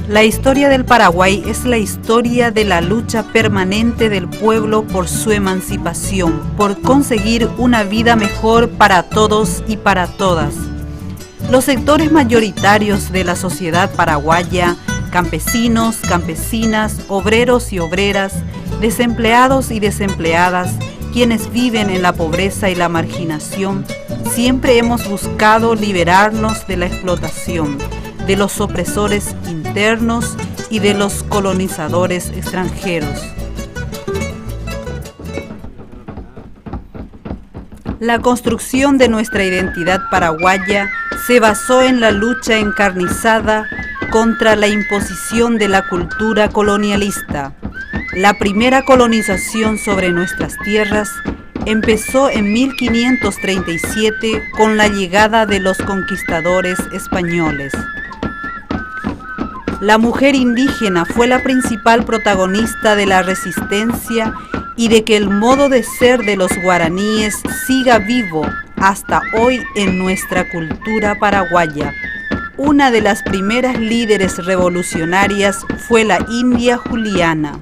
La historia del Paraguay es la historia de la lucha permanente del pueblo por su emancipación, por conseguir una vida mejor para todos y para todas. Los sectores mayoritarios de la sociedad paraguaya, campesinos, campesinas, obreros y obreras, desempleados y desempleadas, quienes viven en la pobreza y la marginación, siempre hemos buscado liberarnos de la explotación, de los opresores internos y de los colonizadores extranjeros. La construcción de nuestra identidad paraguaya se basó en la lucha encarnizada contra la imposición de la cultura colonialista. La primera colonización sobre nuestras tierras empezó en 1537 con la llegada de los conquistadores españoles. La mujer indígena fue la principal protagonista de la resistencia y de que el modo de ser de los guaraníes siga vivo hasta hoy en nuestra cultura paraguaya. Una de las primeras líderes revolucionarias fue la india Juliana.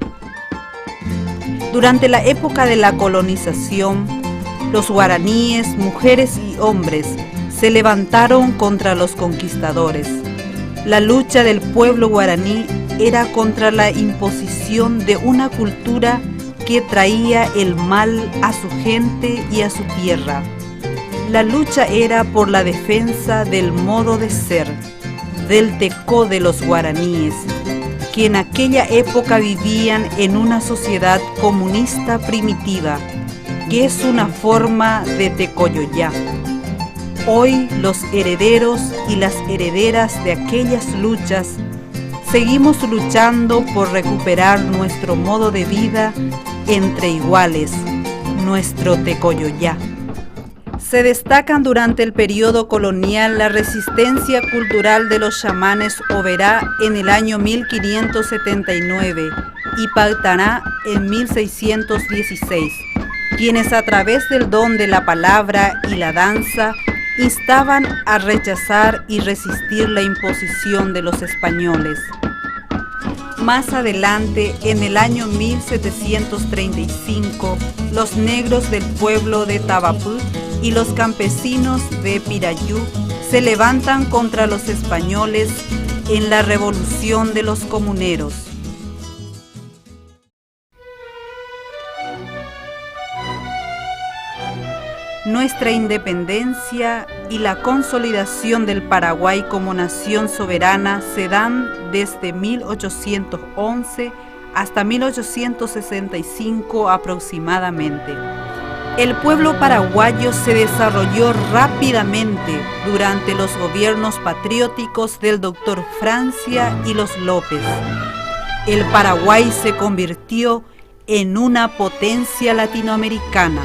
Durante la época de la colonización, los guaraníes, mujeres y hombres, se levantaron contra los conquistadores. La lucha del pueblo guaraní era contra la imposición de una cultura que traía el mal a su gente y a su tierra. La lucha era por la defensa del modo de ser, del tecó de los guaraníes, que en aquella época vivían en una sociedad comunista primitiva, que es una forma de tecoyoyá. Hoy los herederos y las herederas de aquellas luchas seguimos luchando por recuperar nuestro modo de vida entre iguales, nuestro tecoyoyá. Se destacan durante el periodo colonial la resistencia cultural de los chamanes Oberá en el año 1579 y Paltaná en 1616, quienes a través del don de la palabra y la danza instaban a rechazar y resistir la imposición de los españoles. Más adelante, en el año 1735, los negros del pueblo de Tabapú y los campesinos de Pirayú se levantan contra los españoles en la revolución de los comuneros. Nuestra independencia y la consolidación del Paraguay como nación soberana se dan desde 1811 hasta 1865 aproximadamente. El pueblo paraguayo se desarrolló rápidamente durante los gobiernos patrióticos del Dr. Francia y los López. El Paraguay se convirtió en una potencia latinoamericana.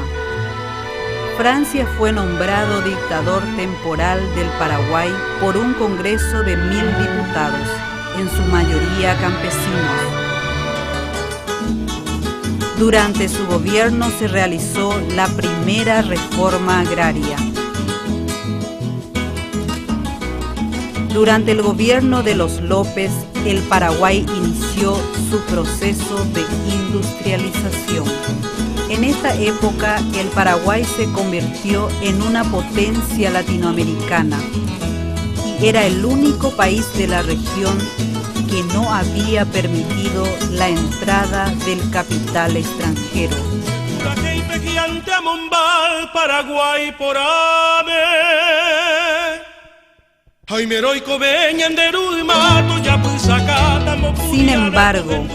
Francia fue nombrado dictador temporal del Paraguay por un congreso de 1000 diputados, en su mayoría campesinos. Durante su gobierno se realizó la primera reforma agraria. Durante el gobierno de los López, el Paraguay inició su proceso de industrialización. En esta época, el Paraguay se convirtió en una potencia latinoamericana y era el único país de la región que no había permitido la entrada del capital extranjero. Sin embargo,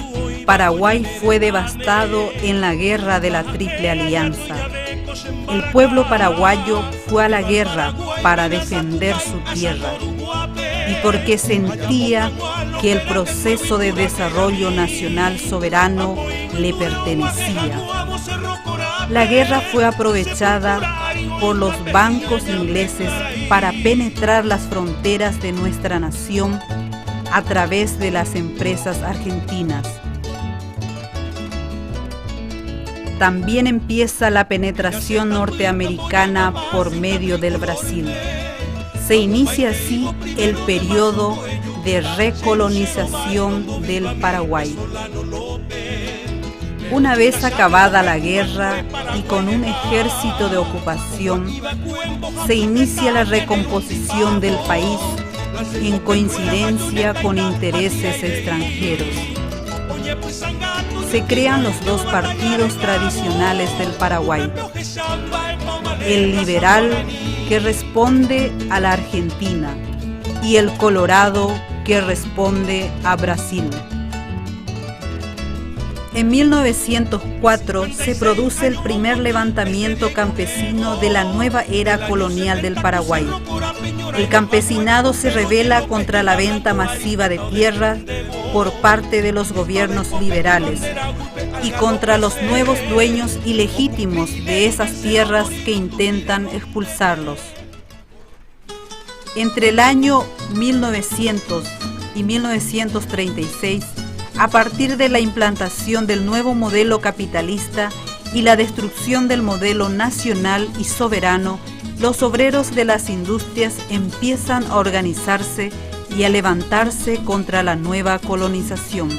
Paraguay fue devastado en la guerra de la Triple Alianza. El pueblo paraguayo fue a la guerra para defender su tierra y porque sentía que el proceso de desarrollo nacional soberano le pertenecía. La guerra fue aprovechada por los bancos ingleses para penetrar las fronteras de nuestra nación a través de las empresas argentinas. También empieza la penetración norteamericana por medio del Brasil. Se inicia así el periodo de recolonización del Paraguay. Una vez acabada la guerra y con un ejército de ocupación, se inicia la recomposición del país en coincidencia con intereses extranjeros. Se crean los dos partidos tradicionales del Paraguay: el liberal, que responde a la Argentina, y el colorado, que responde a Brasil. En 1904 se produce el primer levantamiento campesino de la nueva era colonial del Paraguay. El campesinado se rebela contra la venta masiva de tierras por parte de los gobiernos liberales y contra los nuevos dueños ilegítimos de esas tierras que intentan expulsarlos. Entre el año 1900 y 1936, a partir de la implantación del nuevo modelo capitalista y la destrucción del modelo nacional y soberano, los obreros de las industrias empiezan a organizarse y a levantarse contra la nueva colonización.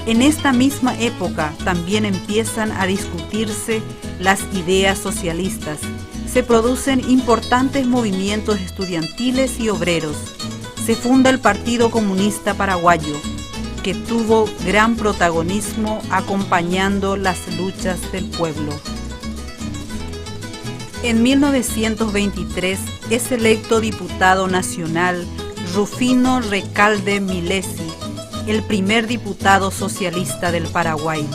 En esta misma época también empiezan a discutirse las ideas socialistas. Se producen importantes movimientos estudiantiles y obreros. Se funda el Partido Comunista Paraguayo, que tuvo gran protagonismo acompañando las luchas del pueblo. En 1923 es electo diputado nacional Rufino Recalde Milesi, el primer diputado socialista del Paraguay,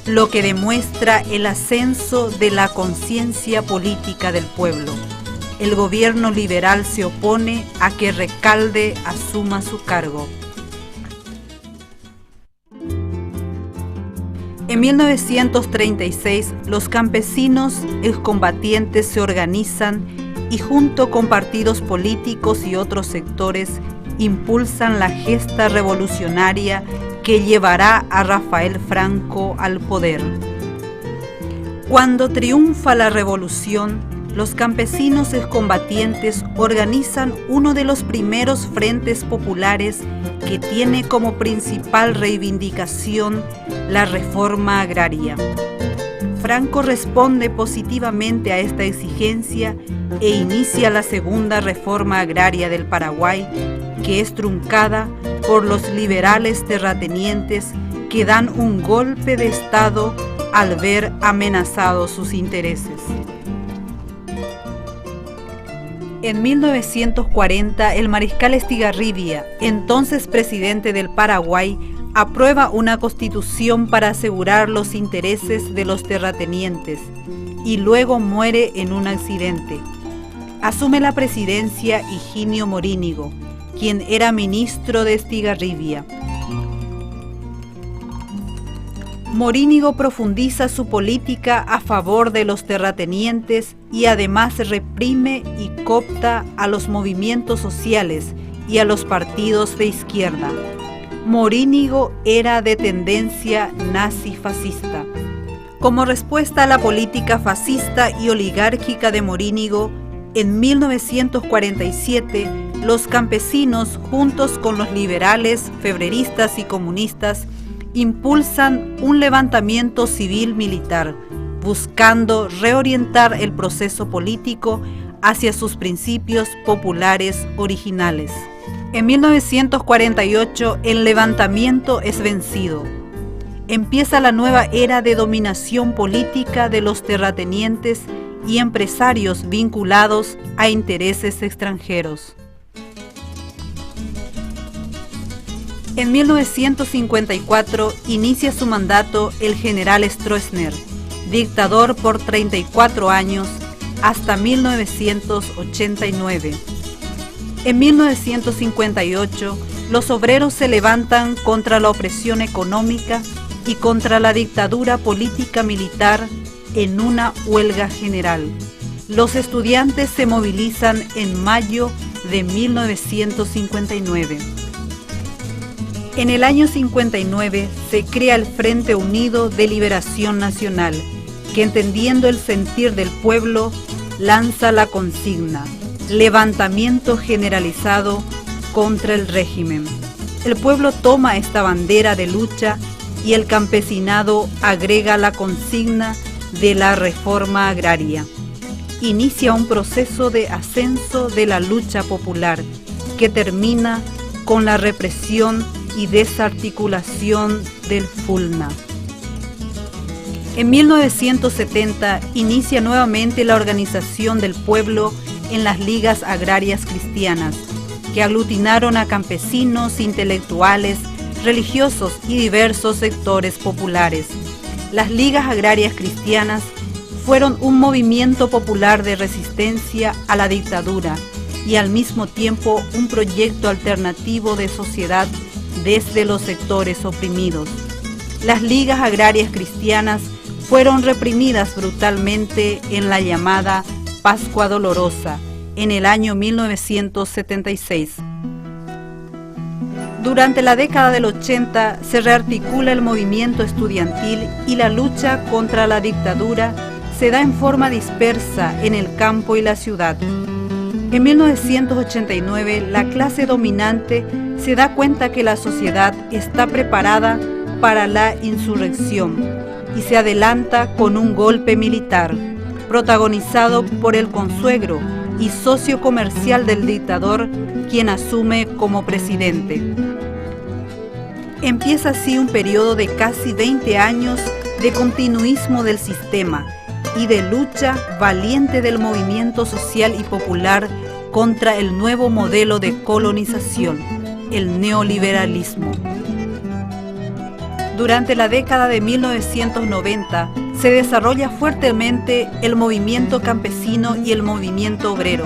lo que demuestra el ascenso de la conciencia política del pueblo. El gobierno liberal se opone a que Recalde asuma su cargo. En 1936, los campesinos excombatientes se organizan y junto con partidos políticos y otros sectores impulsan la gesta revolucionaria que llevará a Rafael Franco al poder. Cuando triunfa la revolución, los campesinos excombatientes organizan uno de los primeros frentes populares que tiene como principal reivindicación la reforma agraria. Franco responde positivamente a esta exigencia e inicia la segunda reforma agraria del Paraguay, que es truncada por los liberales terratenientes que dan un golpe de Estado al ver amenazados sus intereses. En 1940, el mariscal Estigarribia, entonces presidente del Paraguay, aprueba una constitución para asegurar los intereses de los terratenientes y luego muere en un accidente. Asume la presidencia Higinio Morínigo, quien era ministro de Estigarribia. Morínigo profundiza su política a favor de los terratenientes y además reprime y coopta a los movimientos sociales y a los partidos de izquierda. Morínigo era de tendencia nazi-fascista. Como respuesta a la política fascista y oligárquica de Morínigo, en 1947 los campesinos, juntos con los liberales, febreristas y comunistas, impulsan un levantamiento civil-militar, buscando reorientar el proceso político hacia sus principios populares originales. En 1948 el levantamiento es vencido. Empieza la nueva era de dominación política de los terratenientes y empresarios vinculados a intereses extranjeros. En 1954 inicia su mandato el general Stroessner, dictador por 34 años hasta 1989. En 1958, los obreros se levantan contra la opresión económica y contra la dictadura política militar en una huelga general. Los estudiantes se movilizan en mayo de 1959. En el año 59 se crea el Frente Unido de Liberación Nacional, que entendiendo el sentir del pueblo, lanza la consigna: levantamiento generalizado contra el régimen. El pueblo toma esta bandera de lucha y el campesinado agrega la consigna de la reforma agraria. Inicia un proceso de ascenso de la lucha popular que termina con la represión y desarticulación del FULNA. En 1970 inicia nuevamente la organización del pueblo en las ligas agrarias cristianas, que aglutinaron a campesinos, intelectuales, religiosos y diversos sectores populares. Las ligas agrarias cristianas fueron un movimiento popular de resistencia a la dictadura y al mismo tiempo un proyecto alternativo de sociedad desde los sectores oprimidos. Las ligas agrarias cristianas fueron reprimidas brutalmente en la llamada Pascua Dolorosa en el año 1976. Durante la década del 80 se rearticula el movimiento estudiantil y la lucha contra la dictadura se da en forma dispersa en el campo y la ciudad. En 1989 la clase dominante se da cuenta que la sociedad está preparada para la insurrección y se adelanta con un golpe militar, protagonizado por el consuegro y socio comercial del dictador, quien asume como presidente. Empieza así un periodo de casi 20 años de continuismo del sistema y de lucha valiente del movimiento social y popular contra el nuevo modelo de colonización, el neoliberalismo. Durante la década de 1990 se desarrolla fuertemente el movimiento campesino y el movimiento obrero.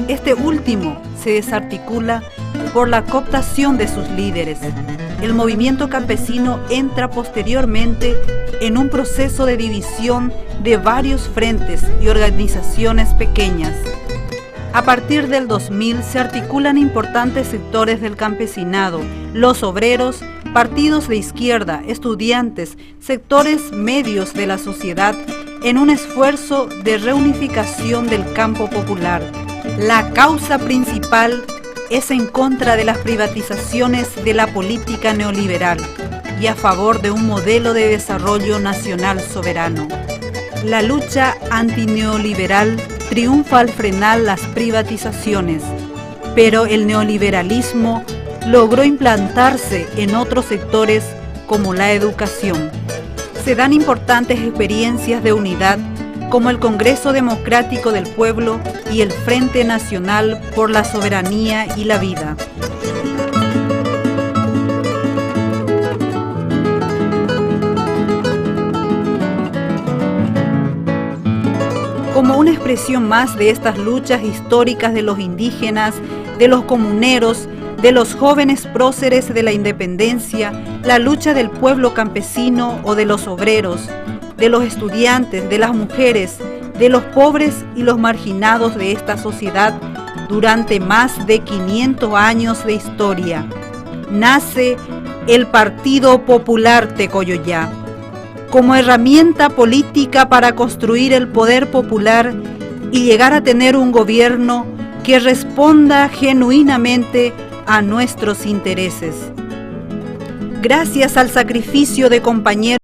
Este último se desarticula por la cooptación de sus líderes. El movimiento campesino entra posteriormente en un proceso de división de varios frentes y organizaciones pequeñas. A partir del 2000 se articulan importantes sectores del campesinado, los obreros, partidos de izquierda, estudiantes, sectores medios de la sociedad en un esfuerzo de reunificación del campo popular. La causa principal es en contra de las privatizaciones de la política neoliberal y a favor de un modelo de desarrollo nacional soberano. La lucha antineoliberal triunfa al frenar las privatizaciones, pero el neoliberalismo logró implantarse en otros sectores como la educación. Se dan importantes experiencias de unidad como el Congreso Democrático del Pueblo y el Frente Nacional por la Soberanía y la Vida. Como una expresión más de estas luchas históricas de los indígenas, de los comuneros, de los jóvenes próceres de la independencia, la lucha del pueblo campesino o de los obreros, de los estudiantes, de las mujeres, de los pobres y los marginados de esta sociedad durante más de 500 años de historia, nace el Partido Popular Tecoyollá, como herramienta política para construir el poder popular y llegar a tener un gobierno que responda genuinamente a nuestros intereses. Gracias al sacrificio de compañeros